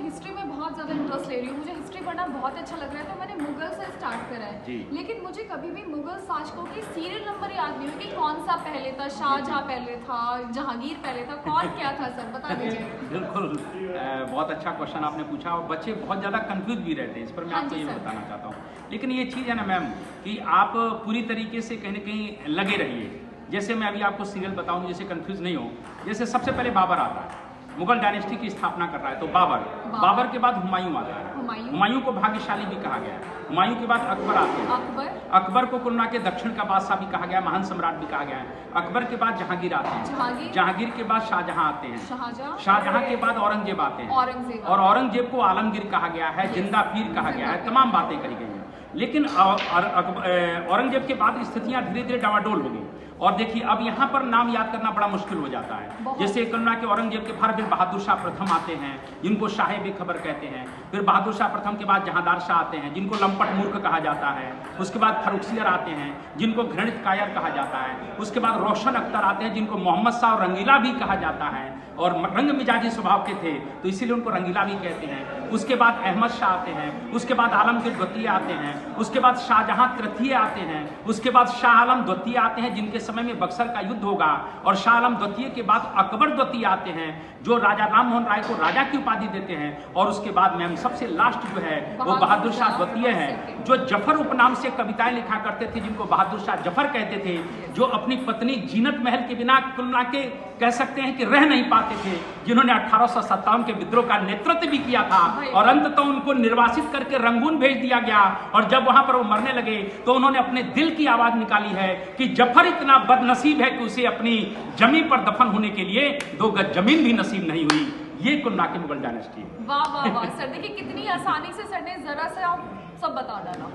History में बहुत ज़्यादा इंटरेस्ट ले रही हूँ, मुझे हिस्ट्री पढ़ना बहुत अच्छा लग रहा है, तो मैंने मुगल से स्टार्ट करा है। लेकिन मुझे कभी भी मुगल शासकों की सीरियल नंबर याद नहीं हुआ कि कौन सा पहले था, शाहजहाँ पहले था, जहांगीर पहले था, कौन क्या था सर, बता दीजिए। बिल्कुल, बहुत अच्छा क्वेश्चन आपने पूछा और बच्चे बहुत ज़्यादा कंफ्यूज भी रहते हैं, इस पर मैं आपको ये बताना चाहता हूँ। लेकिन ये चीज़ है ना मैम कि आप पूरी तरीके से कहीं ना कहीं लगे रहिए। जैसे मैं अभी आपको सीरियल बताऊँ, जैसे कंफ्यूज नहीं हो। जैसे सबसे पहले बाबर आता है, मुगल डायनेस्टी की स्थापना कर रहा है, तो बाबर के बाद हुमायूं आता है। हुमायूं को भाग्यशाली भी कहा गया है। हुमायूं के बाद अकबर आते हैं। अकबर को कुल्ला के दक्षिण का बादशाह भी कहा गया है, महान सम्राट भी कहा गया है। अकबर के बाद जहांगीर आते हैं। जहांगीर के बाद शाहजहां आते हैं। शाहजहां के बाद औरंगजेब आते हैं। और औरंगजेब को आलमगीर कहा गया है, जिंदा पीर कहा गया है, तमाम बातें करी गई हैं। लेकिन औरंगजेब के बाद स्थितियां धीरे धीरे डावाडोल हो गई। और देखिए अब यहाँ पर नाम याद करना बड़ा मुश्किल हो जाता है। जैसे करुणा के औरंगजेब के बाद फिर बहादुर शाह प्रथम आते हैं, जिनको शाहे बेखबर कहते हैं। फिर बहादुर शाह प्रथम के बाद जहांदार शाह आते हैं, जिनको लंपट मूर्ख कहा जाता है। उसके बाद फर्रुखसियर आते हैं, जिनको घृणित कायर कहा जाता है। उसके बाद रोशन अख्तर आते हैं, जिनको मोहम्मद शाह रंगीला भी कहा जाता है, और रंग मिजाजी स्वभाव के थे तो इसीलिए उनको रंगीला भी कहते हैं। उसके बाद अहमद शाह आते हैं। उसके बाद आलमगीर द्वितीय आते हैं। उसके बाद शाहजहां तृतीय आते हैं। उसके बाद शाह आलम द्वितीय आते हैं, जिनके समय में बक्सर का युद्ध होगा। और शाह आलम द्वितीय के बाद अकबर द्वितीय आते हैं, जो राजा राम मोहन राय को राजा की उपाधि देते हैं। और उसके बाद मैम सबसे लास्ट जो है वो बहादुर शाह द्वितीय है, जो जफर उपनाम से कविताएं लिखा करते थे, जिनको बहादुर शाह जफर कहते थे, जो अपनी पत्नी जीनत महल के बिना कुल मिला के कह सकते हैं कि रह नहीं पाते थे, जिन्होंने 1857 के विद्रोह का नेतृत्व भी किया था। और अंततः उनको निर्वासित करके रंगून भेज दिया गया। और जब वहां पर वो मरने लगे तो उन्होंने अपने दिल की आवाज निकाली है कि जफर इतना बदनसीब है कि उसे अपनी जमीन पर दफन होने के लिए 2 गज जमीन भी नसीब नहीं हुई। ये कुल्ला की मुगल डायनेस्टी है। वाह वाह वाह सर, देखिए कितनी आसानी से सर ने जरा से आप सब बता डाला।